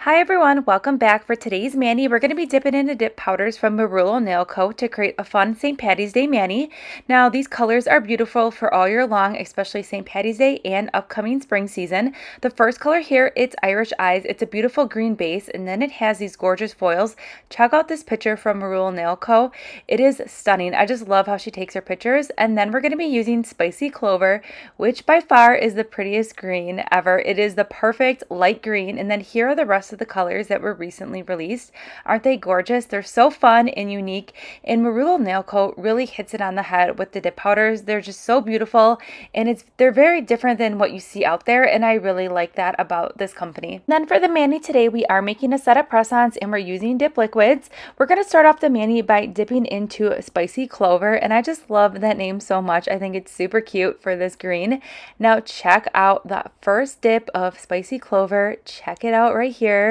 Hi everyone, welcome back. For today's mani, we're going to be dipping into dip powders from Marullo Nail Co. to create a fun St. Patty's Day mani. Now these colors are beautiful for all year long, especially St. Patty's Day and upcoming spring season. The first color here, it's Irish Eyes. It's a beautiful green base and then it has these gorgeous foils. Check out this picture from Marullo Nail Co. It is stunning. I just love how she takes her pictures. And then we're going to be using Spicy Clover, which by far is the prettiest green ever. It is the perfect light green. And then here are the rest of the colors that were recently released. Aren't they gorgeous? They're so fun and unique, and Marullo Nail Co. really hits it on the head with the dip powders. They're just so beautiful, and they're very different than what you see out there, and I really like that about this company. Then for the mani today, we are making a set of press-ons and we're using dip liquids. We're going to start off the mani by dipping into Spicy Clover, and I just love that name so much. I think it's super cute for this green. Now check out that first dip of Spicy Clover. Check it out right here.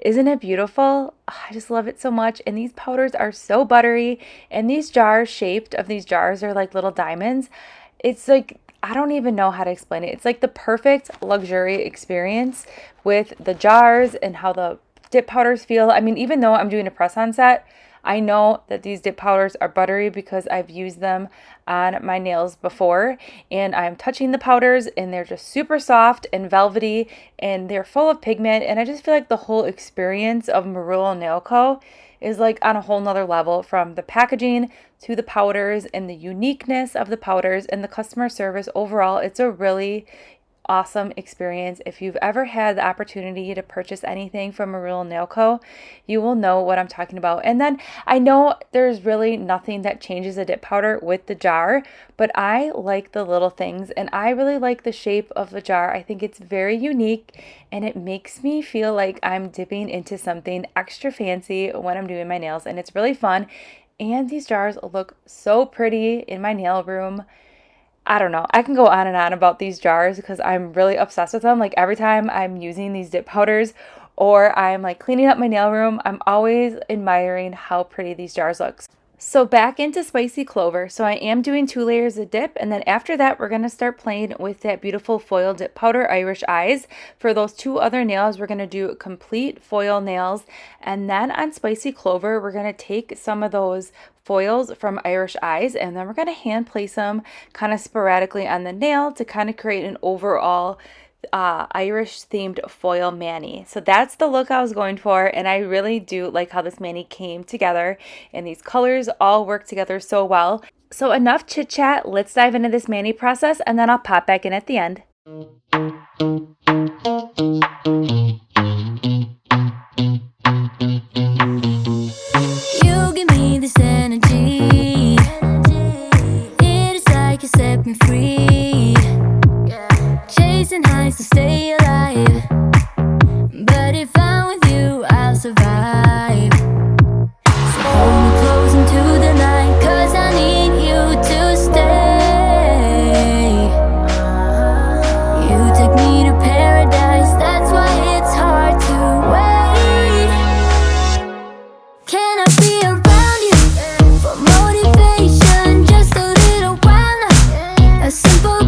Isn't it beautiful? Oh, I just love it so much. And these powders are so buttery, and these jars, shaped of these jars, are like little diamonds. It's like, I don't even know how to explain it. It's like the perfect luxury experience with the jars and how the dip powders feel. I mean, even though I'm doing a press-on set, I know that these dip powders are buttery because I've used them on my nails before, and I'm touching the powders and they're just super soft and velvety and they're full of pigment, and I just feel like the whole experience of Marullo Nail Co. is like on a whole nother level, from the packaging to the powders and the uniqueness of the powders and the customer service overall. It's a really awesome experience. If you've ever had the opportunity to purchase anything from Marullo Nail Co., you will know what I'm talking about. And then I know there's really nothing that changes a dip powder with the jar, but I like the little things, and I really like the shape of the jar. I think it's very unique, and it makes me feel like I'm dipping into something extra fancy when I'm doing my nails, and it's really fun. And these jars look so pretty in my nail room. I don't know. I can go on and on about these jars because I'm really obsessed with them. Like every time I'm using these dip powders or I'm like cleaning up my nail room, I'm always admiring how pretty these jars look. So back into Spicy Clover. So I am doing 2 layers of dip, and then after that we're going to start playing with that beautiful foil dip powder, Irish Eyes. For those 2 other nails, we're going to do complete foil nails, and then on Spicy Clover we're going to take some of those foils from Irish Eyes, and then we're going to hand place them kind of sporadically on the nail to kind of create an overall Irish themed foil mani. So that's the look I was going for, and I really do like how this mani came together, and these colors all work together so well. So enough chit chat, let's dive into this mani process, and then I'll pop back in at the end. You give me this energy, it is like you set me free. Chasing highs to stay alive, but if I'm with you, I'll survive. So hold me close into the night, 'cause I need you to stay. You take me to paradise, that's why it's hard to wait. Can I be around you for motivation, just a little while now? A simple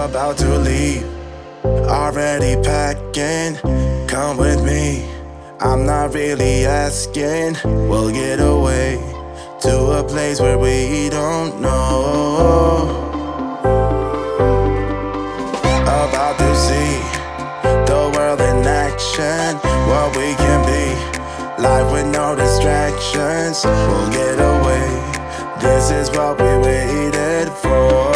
about to leave, already packing. Come with me, I'm not really asking. We'll get away to a place where we don't know. About to see the world in action, what we can be, life with no distractions. We'll get away, this is what we waited for.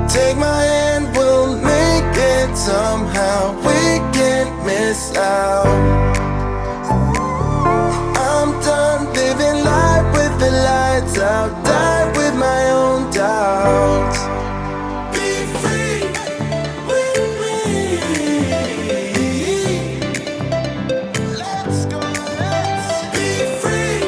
Take my hand, we'll make it somehow. We can't miss out. I'm done living life with the lights out, die with my own doubts. Be free with me. Let's go, let's be free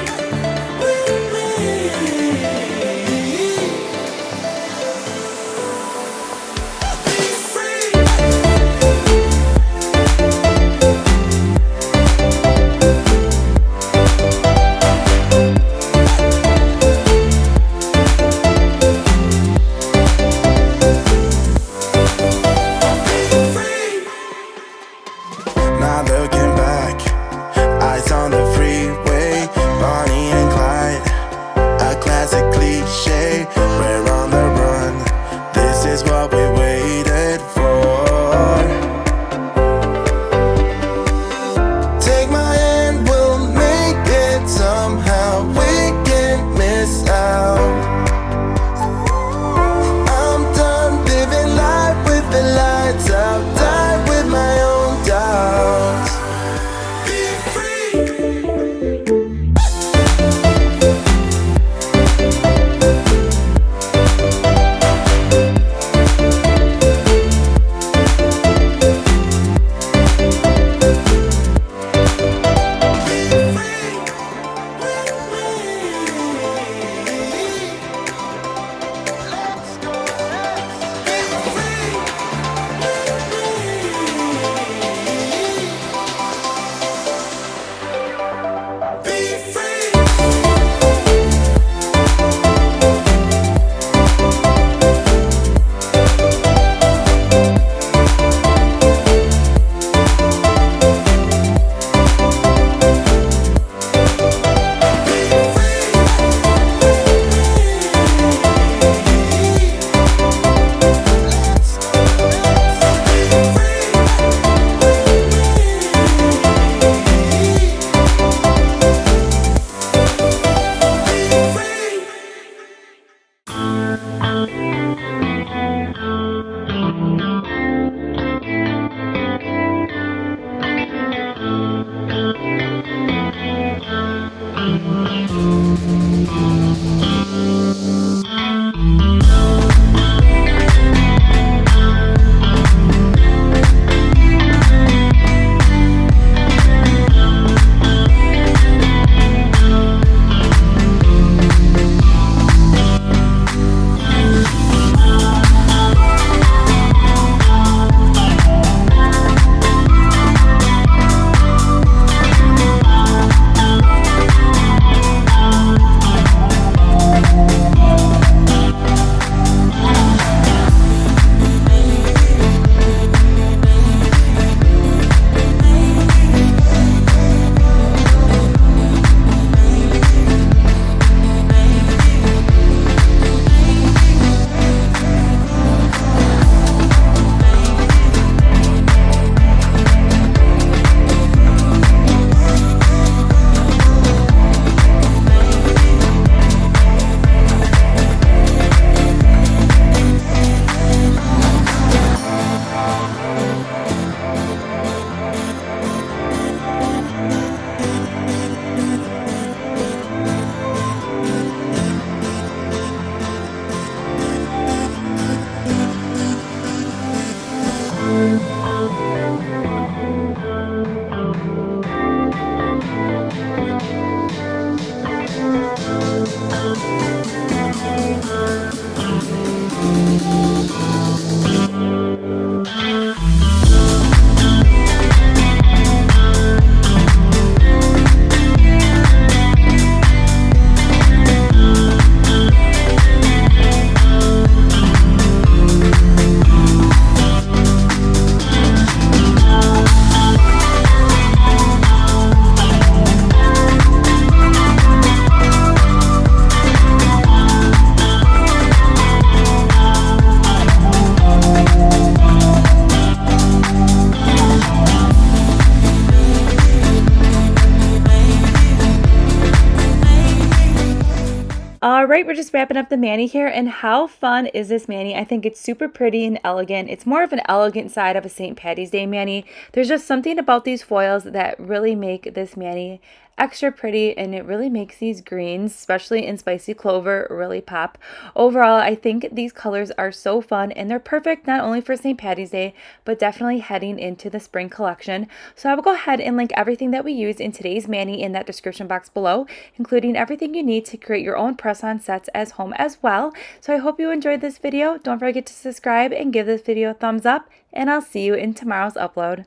All right, we're just wrapping up the mani here, and how fun is this mani? I think it's super pretty and elegant. It's more of an elegant side of a St. Patty's Day mani. There's just something about these foils that really make this mani extra pretty, and it really makes these greens, especially in spicy clover, really pop. Overall, I think these colors are so fun, and they're perfect not only for St. Patty's Day, but definitely heading into the spring collection. So I will go ahead and link everything that we used in today's mani in that description box below, including everything you need to create your own press-on sets as home as well. So I hope you enjoyed this video. Don't forget to subscribe and give this video a thumbs up, and I'll see you in tomorrow's upload.